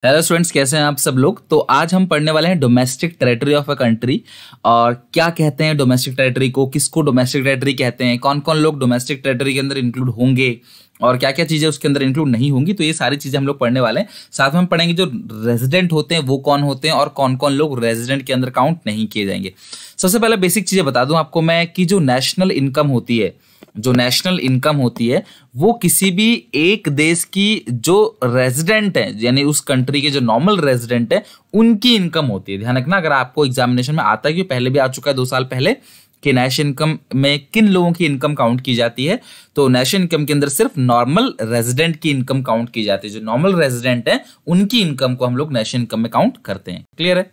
Hello students, कैसे हैं आप सब लोग। तो आज हम पढ़ने वाले हैं domestic territory of a country. और क्या कहते हैं डोमेस्टिक टेरिटरी को, किसको डोमेस्टिक टेरिटरी कहते हैं, कौन कौन लोग डोमेस्टिक टेरिटरी के अंदर इंक्लूड होंगे और क्या क्या चीजें उसके अंदर इंक्लूड नहीं होंगी। तो ये सारी चीजें हम लोग पढ़ने वाले हैं। साथ में हम पढ़ेंगे जो रेजिडेंट होते हैं वो कौन होते हैं और कौन कौन लोग रेजिडेंट के अंदर काउंट नहीं किए जाएंगे। सबसे पहले बेसिक चीजें बता दूं आपको मैं कि जो नेशनल इनकम होती है वो किसी भी एक देश की जो रेजिडेंट है, यानी उस कंट्री के जो नॉर्मल रेजिडेंट है, उनकी इनकम होती है। ध्यान रखना, अगर आपको एग्जामिनेशन में आता है, कि पहले भी आ चुका है 2 साल पहले, कि नेशनल इनकम में किन लोगों की इनकम काउंट की जाती है, तो नेशनल इनकम के अंदर सिर्फ नॉर्मल रेजिडेंट की इनकम काउंट की जाती है। जो नॉर्मल रेजिडेंट है उनकी इनकम को हम लोग नेशनल इनकम में काउंट करते हैं। क्लियर है।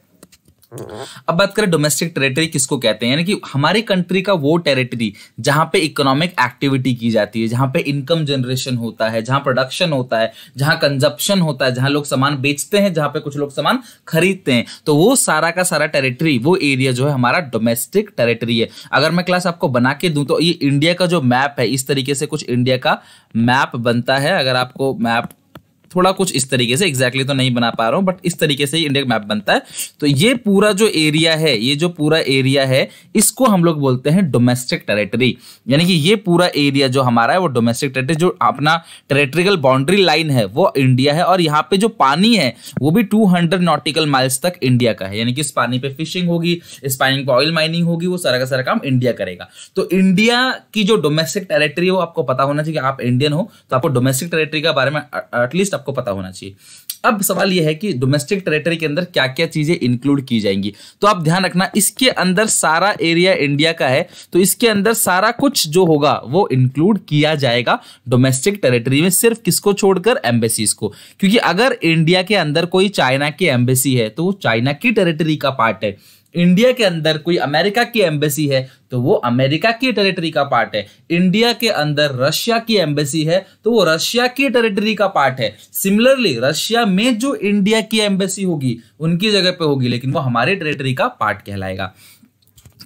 अब बात करें डोमेस्टिक टेरिटरी किसको कहते हैं, यानी कि हमारी कंट्री का वो टेरिटरी जहां पे इकोनॉमिक एक्टिविटी की जाती है, जहां पे इनकम जनरेशन होता है, जहां प्रोडक्शन होता है, जहां कंजप्शन होता है, जहां लोग सामान बेचते हैं, जहां पे कुछ लोग सामान खरीदते हैं, तो वो सारा का सारा टेरिटरी, वो एरिया जो है हमारा डोमेस्टिक टेरिटरी है। अगर मैं क्लास आपको बना के दूं तो ये इंडिया का जो मैप है, इस तरीके से कुछ इंडिया का मैप बनता है। अगर आपको मैप थोड़ा कुछ इस तरीके से, एग्जैक्टली तो नहीं बना पा रहा हूं, बट इस तरीके से ही इंडिया का मैप बनता है। तो ये पूरा जो एरिया है, ये जो पूरा एरिया है, इसको हम लोग बोलते हैं डोमेस्टिक टेरिटरी। यानी कि ये पूरा एरिया जो हमारा है वो डोमेस्टिक टेरिटरी। जो अपना टेरिटोरियल बाउंड्री लाइन है वो इंडिया है, और यहाँ पे जो पानी है वो भी 200 नॉटिकल माइल्स तक इंडिया का है। यानी कि इस पानी पे फिशिंग होगी, इस पानी पे ऑयल माइनिंग होगी, वो सारा का सारा काम इंडिया करेगा। तो इंडिया की जो डोमेस्टिक टेरिटरी है वो आपको पता होना चाहिए। आप इंडियन हो तो आपको डोमेस्टिक टेरिटरी के बारे में एटलीस्ट आपको पता होना चाहिए। अब सवाल यह है कि डोमेस्टिक टेरिटरी के अंदर क्या क्या चीजें इंक्लूड की जाएंगी। तो आप ध्यान रखना, इसके अंदर सारा एरिया इंडिया का है, तो इसके अंदर सारा कुछ जो होगा वो इंक्लूड किया जाएगा डोमेस्टिक टेरिटरी में, सिर्फ किसको छोड़कर, एम्बेसीज को। क्योंकि अगर इंडिया के अंदर कोई चाइना की एम्बेसी है तो वो चाइना की टेरिटरी का पार्ट है। इंडिया के अंदर कोई अमेरिका की एम्बेसी है तो वो अमेरिका की टेरिटरी का पार्ट है। इंडिया के अंदर रशिया की एम्बेसी है तो वो रशिया की टेरिटरी का पार्ट है। सिमिलरली रशिया में जो इंडिया की एम्बेसी होगी उनकी जगह पे होगी, लेकिन वो हमारे टेरिटरी का पार्ट कहलाएगा।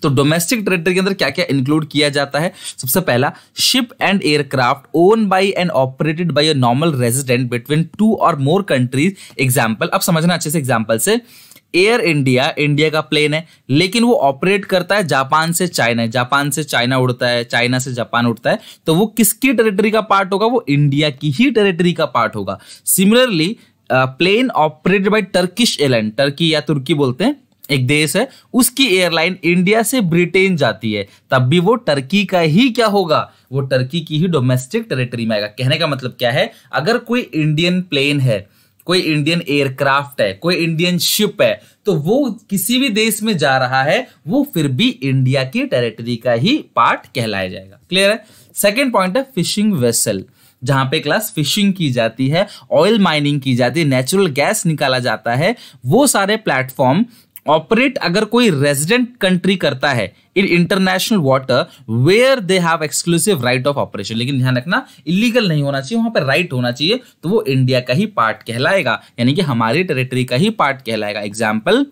तो डोमेस्टिक टेरिटरी के अंदर क्या क्या इंक्लूड किया जाता है। सबसे पहला, ship and aircraft owned by and operated by a normal resident between 2 और मोर कंट्रीज। एग्जांपल अब समझना अच्छे से, एग्जांपल से, एयर इंडिया इंडिया का प्लेन है, लेकिन वो ऑपरेट करता है जापान से चाइना, जापान से चाइना उड़ता है, चाइना से जापान उड़ता है, तो वो किसकी टेरिटरी का पार्ट होगा, वो इंडिया की ही टेरिटरी का पार्ट होगा। Similarly plane operated by Turkish airline, Turkey या तुर्की बोलते हैं, एक देश है, उसकी एयरलाइन इंडिया से ब्रिटेन जाती है, तब भी वो टर्की का ही क्या होगा, वो टर्की की ही डोमेस्टिक टेरिटरी में आएगा। कहने का मतलब क्या है, अगर कोई इंडियन प्लेन है, कोई इंडियन एयरक्राफ्ट है, कोई इंडियन शिप है, तो वो किसी भी देश में जा रहा है वो फिर भी इंडिया की टेरिटरी का ही पार्ट कहलाया जाएगा। क्लियर है। सेकंड पॉइंट है फिशिंग वेसल, जहां पे क्लास फिशिंग की जाती है, ऑयल माइनिंग की जाती है, नेचुरल गैस निकाला जाता है, वो सारे प्लेटफॉर्म ऑपरेट अगर कोई रेजिडेंट कंट्री करता है in international water where they have exclusive right of operation. लेकिन ध्यान रखना, इलीगल नहीं होना चाहिए, वहां पर राइट होना चाहिए, तो वो इंडिया का ही पार्ट कहलाएगा, यानी कि हमारी टेरिटरी का ही पार्ट कहलाएगा। Example,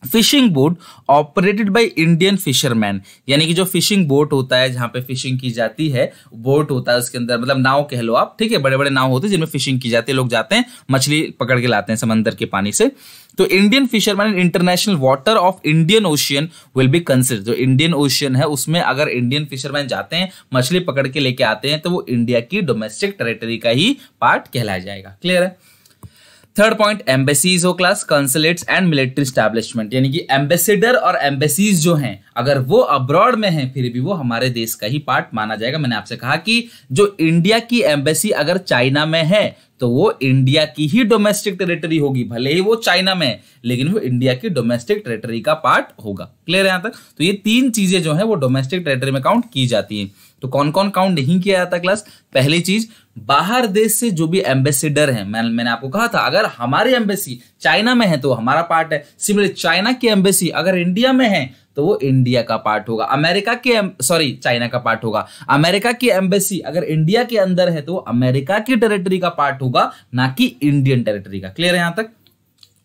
fishing boat operated by Indian fisherman, यानी कि जो फिशिंग बोट होता है जहां पे फिशिंग की जाती है, बोट होता है उसके अंदर, मतलब नाव कह लो आप, ठीक है, बड़े बड़े नाव होते हैं जिनमें फिशिंग की जाती है, लोग जाते हैं मछली पकड़ के लाते हैं समंदर के पानी से। तो Indian fisherman in international water of Indian ocean will be consider, जो इंडियन ओशियन है उसमें अगर इंडियन फिशरमैन जाते हैं, मछली पकड़ के लेके आते हैं, तो वो इंडिया की डोमेस्टिक टेरिटरी का ही पार्ट कहलाया जाएगा। क्लियर है। थर्ड पॉइंट, एम्बेसीज हो क्लास, कंसुलेट्स एंड मिलिट्री स्टैब्लिशमेंट, यानी कि एम्बेसडर और एम्बेसीज जो हैं अगर वो अब्रॉड में हैं फिर भी वो हमारे देश का ही पार्ट माना जाएगा। मैंने आपसे कहा कि जो इंडिया की एम्बेसी अगर चाइना में है तो वो इंडिया की ही डोमेस्टिक टेरिटरी होगी, भले ही वो चाइना में है लेकिन वो इंडिया की डोमेस्टिक टेरिटरी का पार्ट होगा। क्लियर है यहां तक। तो ये 3 चीजें जो है वो डोमेस्टिक टेरिटरी में काउंट की जाती हैं। तो कौन कौन काउंट नहीं किया जाता क्लास। पहली चीज, बाहर देश से जो भी एम्बेसडर है, मैंने आपको कहा था अगर हमारी एम्बेसी चाइना में है तो हमारा पार्ट है। सिमिलरली चाइना की एम्बेसी अगर इंडिया में है तो वो इंडिया का पार्ट होगा। चाइना का पार्ट होगा। अमेरिका की एम्बेसी अगर इंडिया के अंदर है तो वो अमेरिका की टेरिटरी का पार्ट होगा, ना कि इंडियन टेरिटरी का। क्लियर है यहां तक।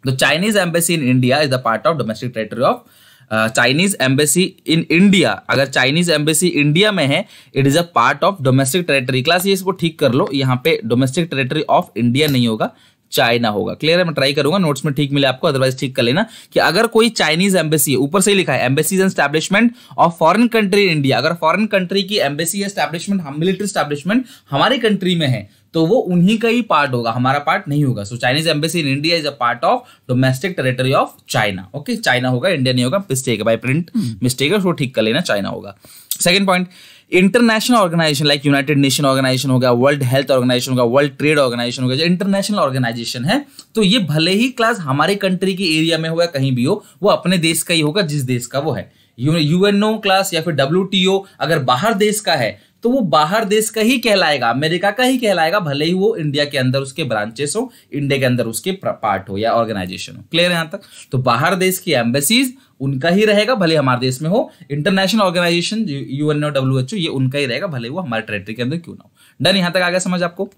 तो Chinese embassy in India is the part of domestic territory of Chinese embassy in India. अगर चाइनीज एम्बेसी इंडिया में है it is a part of domestic territory. Class ये इसको ठीक कर लो, यहाँ पे डोमेस्टिक टेरिटरी ऑफ इंडिया नहीं होगा, चाइना होगा। क्लियर है? मैं ट्राई करूंगा नोट्स में ठीक मिले आपको, अदरवाइज ठीक कर लेना कि अगर कोई चाइनीज एम्बेसी है, ऊपर से ही लिखा है embassies and establishment of foreign country in India, अगर फॉरेन कंट्री की एम्बेसी एस्टैब्लिशमेंट, मिलिट्री एस्टैब्लिशमेंट हमारी कंट्री में है तो वो उन्हीं का ही पार्ट होगा, हमारा पार्ट नहीं होगा। So Chinese embassy in India is a part of domestic territory of China. Okay, China होगा, इंडिया नहीं होगा, मिस्टेक है, बाय प्रिंट मिस्टेक है, उसको ठीक कर लेना, चाइना होगा। Second point, international organisation like United nation organization हो गया, वर्ल्ड हेल्थ ऑर्गेनाइजेशन हो गया, वर्ल्ड ट्रेड ऑर्गेनाइजेशन हो गया, जो इंटरनेशनल ऑर्गेनाइजेशन है, तो ये भले ही क्लास हमारे कंट्री के एरिया में हो या कहीं भी हो, वो अपने देश का ही होगा जिस देश का वो है। यूएनओ क्लास या फिर WTO अगर बाहर देश का है तो वो बाहर देश का ही कहलाएगा, अमेरिका का ही कहलाएगा, भले ही वो इंडिया के अंदर उसके ब्रांचेस हो, इंडिया के अंदर उसके पार्ट हो या ऑर्गेनाइजेशन हो। क्लियर है यहां तक? तो बाहर देश की एम्बेसीज उनका ही रहेगा भले हमारे देश में हो, इंटरनेशनल ऑर्गेनाइजेशन यूएनओ WHO ये उनका ही रहेगा भले वो हमारे टेरिटरी के अंदर क्यों ना हो। डन? यहां तक आ गया समझ आपको?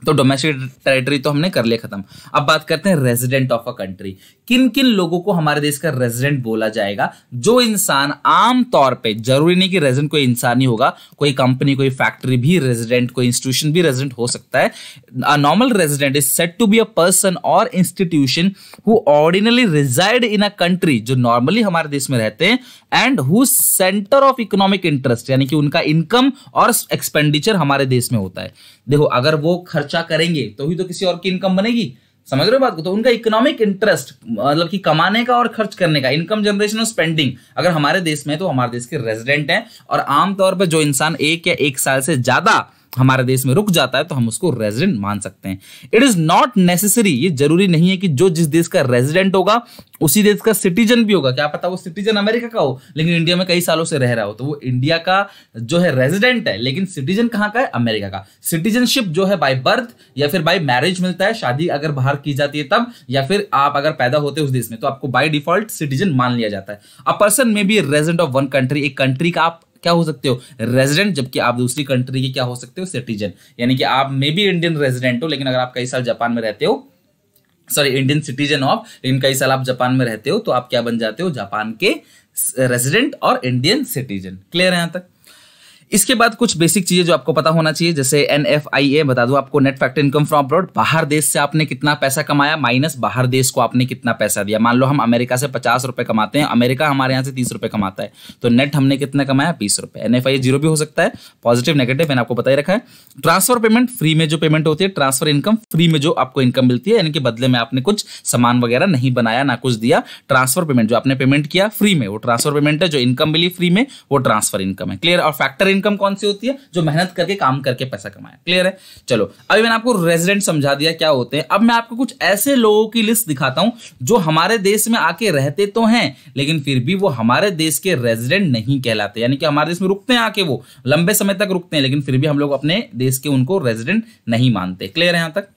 तो डोमेस्टिक टेरिटरी तो हमने कर लिया खत्म। अब बात करते हैं रेजिडेंट ऑफ अ कंट्री। किन किन लोगों को हमारे देश का रेजिडेंट बोला जाएगा? जो इंसान आम तौर पे, जरूरी नहीं कि रेजिडेंट कोई इंसान ही होगा, कोई कंपनी, कोई फैक्ट्री भी रेजिडेंट, कोई इंस्टीट्यूशन भी रेजिडेंट हो सकता है। A normal resident is said to be a person और institution who ordinarily reside in a country, जो नॉर्मली हमारे देश में रहते हैं, and who centre of economic interest, यानी कि उनका इनकम और एक्सपेंडिचर हमारे देश में होता है। देखो, अगर वो खर्चा करेंगे तो ही तो किसी और की इनकम बनेगी, समझ रहे हो बात को? तो उनका इकोनॉमिक इंटरेस्ट मतलब कि कमाने का और खर्च करने का, इनकम जनरेशन और स्पेंडिंग अगर हमारे देश में है तो हमारे देश के रेजिडेंट हैं। और आमतौर पर जो इंसान 1 साल से ज्यादा हमारे देश में रुक जाता है तो हम उसको रेजिडेंट मान सकते हैं। इट इज नॉट नेसेसरी, ये जरूरी नहीं है कि जो जिस देश का रेजिडेंट होगा उसी देश का सिटीजन भी होगा। क्या पता वो सिटीजन अमेरिका का हो लेकिन इंडिया में कई सालों से रह रहा हो, तो वो इंडिया का जो है रेजिडेंट है, लेकिन सिटीजन कहाँ का है? अमेरिका का। सिटीजनशिप जो है बाय बर्थ या फिर बाय मैरिज मिलता है, शादी अगर बाहर की जाती है तब, या फिर आप अगर पैदा होते उस देश में तो आपको बाय डिफॉल्ट सिटीजन मान लिया जाता है। A person may be resident of one country, एक कंट्री का आप क्या हो सकते हो? रेजिडेंट, जबकि आप दूसरी कंट्री के क्या हो सकते हो? सिटीजन। यानी कि आप मे बी इंडियन रेजिडेंट हो लेकिन अगर आप कई साल जापान में रहते हो, सॉरी इंडियन सिटीजन ऑफ, लेकिन कई साल आप जापान में रहते हो तो आप क्या बन जाते हो? जापान के रेजिडेंट और इंडियन सिटीजन। क्लियर है यहां तक? इसके बाद कुछ बेसिक चीजें जो आपको पता होना चाहिए, जैसे NFIA बता दूं आपको, net factor income from abroad, बाहर देश से आपने कितना पैसा कमाया माइनस बाहर देश को आपने कितना पैसा दिया। मान लो हम अमेरिका से 50 रुपए कमाते हैं, अमेरिका हमारे यहाँ से 30 रुपए कमाता है, तो नेट हमने कितना कमाया? 20 रुपए। NFIA 0 भी हो सकता है, पॉजिटिव नेगेटिव मैंने आपको बता ही रखा है। ट्रांसफर पेमेंट, फ्री में जो पेमेंट होती है, ट्रांसफर इनकम, फ्री में जो आपको इनकम मिलती है, यानी कि बदले में आपने कुछ सामान वगैरह नहीं बनाया, ना कुछ दिया। ट्रांसफर पेमेंट, जो आपने पेमेंट किया फ्री में, वो ट्रांसफर पेमेंट है। जो इनकम मिली फ्री में, वो ट्रांसफर इनकम है। क्लियर? और फैक्टर इनकम कौन सी होती है? जो मेहनत करके काम करके पैसा कमाया। क्लियर है? चलो, अभी मैंने आपको रेजिडेंट समझा दिया क्या होते हैं। अब मैं आपको कुछ ऐसे लोगों की लिस्ट दिखाता हूं जो हमारे देश में आके रहते तो हैं लेकिन फिर भी वो हमारे देश के रेजिडेंट नहीं कहलाते, यानी कि हमारे देश में रुकते हैं आके, वो लंबे समय तक रुकते हैं लेकिन फिर भी हम लोग अपने देश के उनको रेजिडेंट नहीं मानते। क्लियर है यहां तक?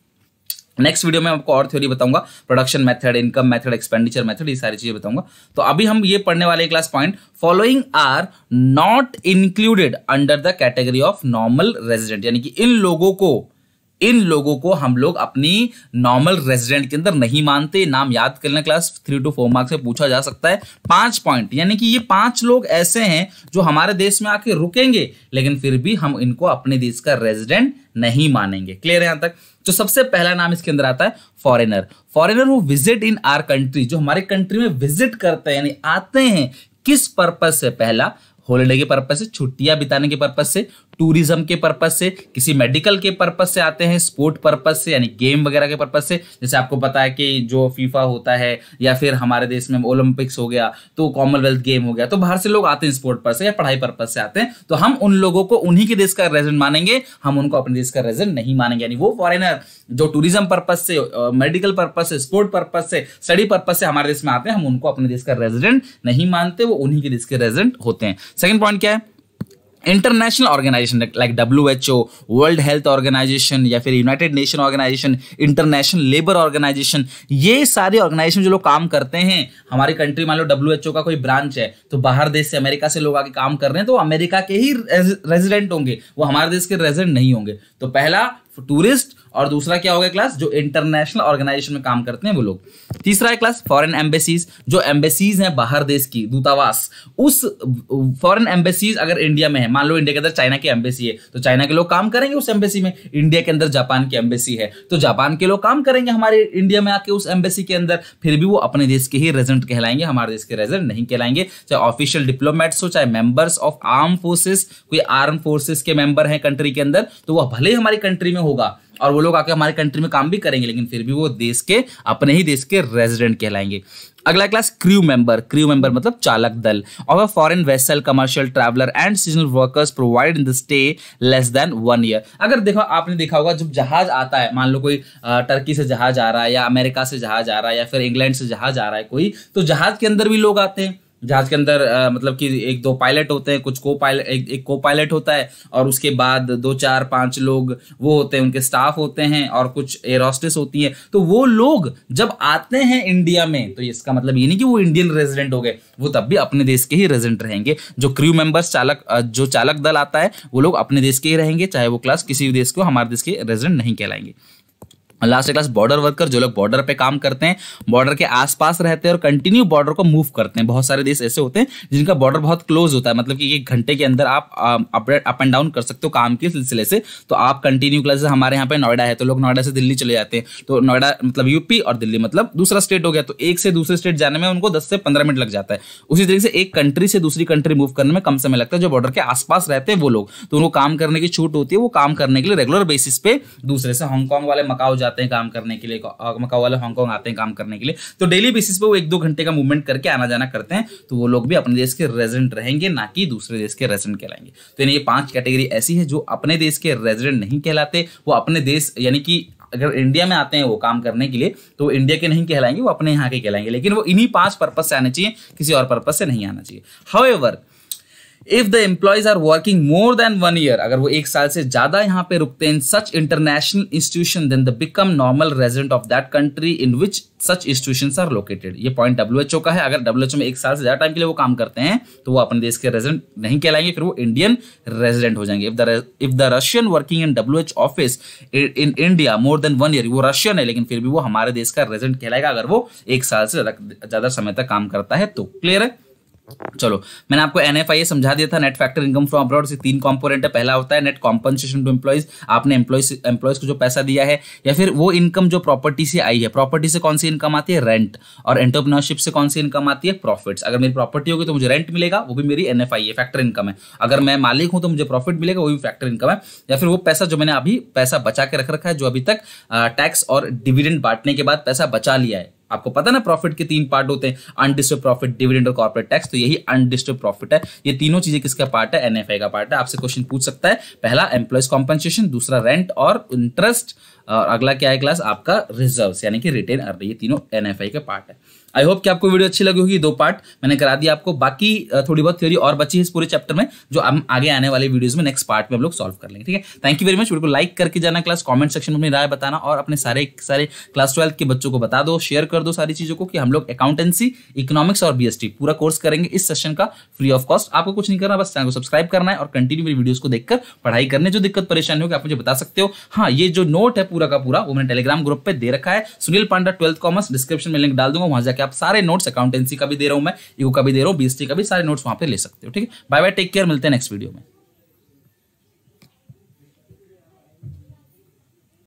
नेक्स्ट वीडियो में आपको और थ्योरी बताऊंगा, production method, income method, expenditure method, ये सारी चीजें बताऊंगा। तो अभी हम ये पढ़ने वाले class point, following are not included under the category of normal resident, यानी कि इन लोगों को हम लोग अपनी नॉर्मल रेजिडेंट के अंदर नहीं मानते। नाम याद करना, क्लास 3 to 4 मार्क्स से पूछा जा सकता है। 5 पॉइंट, यानी कि ये 5 लोग ऐसे हैं जो हमारे देश में आके रुकेंगे लेकिन फिर भी हम इनको अपने देश का रेजिडेंट नहीं मानेंगे। क्लियर है यहां तक? तो सबसे पहला नाम इसके अंदर आता है foreigner. Foreigner who visit in our country, जो हमारे कंट्री में विजिट करते हैं, यानी आते हैं। किस पर्पस से? पहला, हॉलिडे के पर्पस से, छुट्टियां बिताने के पर्पस से, टूरिज्म के पर्पस से, किसी मेडिकल के पर्पस से आते हैं, स्पोर्ट पर्पस से यानी गेम वगैरह के पर्पस से। जैसे आपको पता है कि जो फीफा होता है या फिर हमारे देश में ओलंपिक्स हो गया, तो कॉमनवेल्थ गेम हो गया, तो बाहर से लोग आते हैं स्पोर्ट पर्पस से या पढ़ाई पर्पस से आते हैं। तो हम उन लोगों को उन्हीं के देश का रेजिडेंट मानेंगे, हम उनको अपने देश का रेजिडेंट नहीं मानेंगे। यानी वो फॉरेनर जो टूरिज्म पर्पस से, मेडिकल पर्पस से, स्पोर्ट पर्पस से, स्टडी पर्पस से हमारे देश में आते हैं, हम उनको अपने देश का रेजिडेंट नहीं मानते, वो उन्हीं के देश के रेजिडेंट होते हैं। सेकंड पॉइंट क्या है? International organisation like WHO, world health organisation या फिर united nation organisation, international labour organisation, ये सारे ऑर्गेनाइजेशन जो लोग काम करते हैं हमारी कंट्री, मान लो WHO का कोई ब्रांच है तो बाहर देश से, अमेरिका से लोग आके काम कर रहे हैं, तो अमेरिका के ही रेजिडेंट होंगे, वो हमारे देश के रेजिडेंट नहीं होंगे। तो पहला टूरिस्ट और दूसरा क्या हो गया क्लास, जो इंटरनेशनल ऑर्गेनाइजेशन में काम करते हैं वो लोग। तीसरा है क्लास फॉरेन एम्बेसीज, जो एम्बेसीज हैं बाहर देश की, दूतावास, उस फॉरेन एम्बेसीज अगर इंडिया में है, मान लो इंडिया के अंदर चाइना की एम्बेसी है तो चाइना के लोग काम करेंगे उस एम्बेसी में। इंडिया के अंदर जापान की एम्बेसी है तो जापान के लोग काम करेंगे हमारे इंडिया में आके उस एम्बेसी के अंदर, फिर भी वो अपने देश के ही रेजिडेंट कहलाएंगे, हमारे देश के रेजिडेंट नहीं कहलाएंगे। चाहे ऑफिशियल डिप्लोमेट्स हो, चाहे मेंबर्स ऑफ आर्म फोर्सेस, कोई आर्म फोर्सेस के मेंबर हैं कंट्री के अंदर, तो वह भले ही हमारी कंट्री में होगा और वो लोग आके हमारी कंट्री में काम भी करेंगे, लेकिन फिर भी वो देश के, अपने ही देश के रेजिडेंट कहलाएंगे। अगला class crew member, crew member मतलब चालक दल of a foreign vessel, commercial traveller and seasonal workers provide in the stay less than 1 year. अगर देखो, आपने देखा होगा जब जहाज आता है, मान लो कोई टर्की से जहाज आ रहा है या अमेरिका से जहाज आ रहा है या फिर इंग्लैंड से जहाज आ रहा है कोई, तो जहाज के अंदर भी लोग आते हैं। जहाज के अंदर मतलब कि 1-2 पायलट होते हैं, कुछ को पायलट, एक को पायलट होता है और उसके बाद 2-4-5 लोग वो होते हैं, उनके स्टाफ होते हैं और कुछ एयर होस्टेस होती है। तो वो लोग जब आते हैं इंडिया में तो इसका मतलब ये नहीं कि वो इंडियन रेजिडेंट हो गए, वो तब भी अपने देश के ही रेजिडेंट रहेंगे। जो क्रू मेंबर्स, जो चालक दल आता है वो लोग अपने देश के ही रहेंगे, चाहे वो क्लास किसी भी देश को, हमारे देश के रेजिडेंट नहीं कहलाएंगे। लास्ट क्लास बॉर्डर वर्कर, जो लोग बॉर्डर पे काम करते हैं, बॉर्डर के आसपास रहते हैं और कंटिन्यू बॉर्डर को मूव करते हैं। बहुत सारे देश ऐसे होते हैं जिनका बॉर्डर बहुत क्लोज होता है, मतलब कि 1 घंटे के अंदर आप अप एंड डाउन कर सकते हो काम के सिलसिले से। तो आप कंटिन्यू क्लास, हमारे यहाँ पे नोएडा है तो लोग नोएडा से दिल्ली चले जाते हैं, तो नोएडा मतलब यूपी और दिल्ली मतलब दूसरा स्टेट हो गया, तो एक से दूसरे स्टेट जाने में उनको 10 से 15 मिनट लग जाता है। उसी तरीके से एक कंट्री से दूसरी कंट्री मूव करने में कम समय लगता है। जो बॉर्डर के आसपास रहते हैं वो लोग, तो उनको काम करने की छूट होती है, वो काम करने के लिए रेगुलर बेसिस पे दूसरे से, हांगकांग वाले मकाओ जाते हैं काम करने के लिए, मकाओ वाले हांगकांग आते हैं काम करने के लिए, तो डेली बेसिस पे वो 1-2 घंटे का मूवमेंट करके आना जाना करते हैं, तो वो लोग भी अपने देश के रेजिडेंट रहेंगे, ना कि दूसरे देश के रेजिडेंट कहलाएंगे। तो ये 5 कैटेगरी ऐसी है जो अपने देश के रेजिडेंट नहीं कहलाते, वो अपने देश, यानी कि अगर इंडिया में आते हैं वो काम करने के लिए तो वो इंडिया के नहीं कहलाएंगे, वो अपने यहाँ के कहलाएंगे, लेकिन वो इन्हीं 5 पर्पस से आने चाहिए, किसी और पर्पस से नहीं आना चाहिए। However if the employees are working more than 1 year, अगर वो 1 साल से ज्यादा यहाँ पे रुकते हैं in such international institution, then the become normal resident of that country in which such institutions are located. ये पॉइंट WHO का है। अगर WHO में 1 साल से ज्यादा टाइम के लिए वो काम करते हैं तो वो अपने देश के रेजिडेंट नहीं कहलाएंगे, फिर वो इंडियन रेजिडेंट हो जाएंगे। If the Russian working in WHO office in India more than 1 year, वो रशियन है लेकिन फिर भी वो हमारे देश का रेजिडेंट कहलाएगा अगर वो 1 साल से ज्यादा समय तक काम करता है तो। क्लियर है? चलो, मैंने आपको NFIA समझा दिया था, net factor income from abroad से 3 कंपोनेंट है। पहला होता है नेट कॉम्पनसेशन टू एम्प्लॉइज, आपने एम्प्लॉयज को जो पैसा दिया है, या फिर वो इनकम जो प्रॉपर्टी से आई है। प्रॉपर्टी से कौन सी इनकम आती है? रेंट। और एंटरप्रेन्योरशिप से कौन सी इनकम आती है? प्रॉफिट्स। अगर मेरी प्रॉपर्टी होगी तो मुझे रेंट मिलेगा, वो भी मेरी NFIA फैक्टर इनकम है। अगर मैं मालिक हूं तो मुझे प्रॉफिट मिलेगा, वो भी फैक्टर इनकम है। या फिर वो पैसा जो मैंने अभी पैसा बचा के रख रखा है, जो अभी तक टैक्स और डिविडेंड बांटने के बाद पैसा बचा लिया है। आपको पता ना प्रॉफिट के 3 पार्ट होते हैं, अनडिस्टर्ब्ड प्रॉफिट, डिविडेंड और कॉर्पोरेट टैक्स, तो यही अनडिस्टर्ब्ड प्रॉफिट है। ये तीनों चीजें किसका पार्ट है? NFI का पार्ट है। आपसे क्वेश्चन पूछ सकता है, पहला एम्प्लॉयज कॉम्पनसेशन, दूसरा रेंट और इंटरेस्ट, और अगला क्या है क्लास आपका? रिजर्व्स यानी कि रिटेन अर्निंग। ये तीनों NFI के पार्ट है। आई होप कि आपको वीडियो अच्छी लगी होगी। 2 पार्ट मैंने करा दिया आपको, बाकी थोड़ी बहुत थ्योरी और बची है इस पूरे चैप्टर में, जो हम आगे आने वाले वीडियोस में नेक्स्ट पार्ट में हम लोग सॉल्व कर लेंगे। ठीक है, thank you very much. Video को लाइक करके जाना क्लास, कमेंट सेक्शन में अपनी राय बताना और अपने सारे क्लास 12 के बच्चों को बता दो, शेयर कर दो सारी चीजों को, कि हम लोग अकाउंटेंसी, इकोनॉमिक्स और BST पूरा कोर्स करेंगे इस सेशन का फ्री ऑफ कॉस्ट। आपको कुछ नहीं करना, बस चैनल को सब्सक्राइब करना है और कंटिन्यू मेरी वीडियोस को देखकर पढ़ाई करने। जो दिक्कत परेशानी होगी आप मुझे बता सकते हो। हाँ, ये जो नोट है पूरा का पूरा वो मैंने टेलीग्राम ग्रुप पे दे रखा है, सुनील पांडा 12th कॉमर्स, डिस्क्रिप्शन में लिंक डाल दूंगा, वहां जाके आप सारे नोट्स, अकाउंटेंसी का भी दे रहा हूं मैं, इको का भी दे रहा हूं, BST का भी, सारे नोट्स वहां पे ले सकते हो। ठीक है, बाय बाय, टेक केयर, मिलते हैं नेक्स्ट वीडियो में।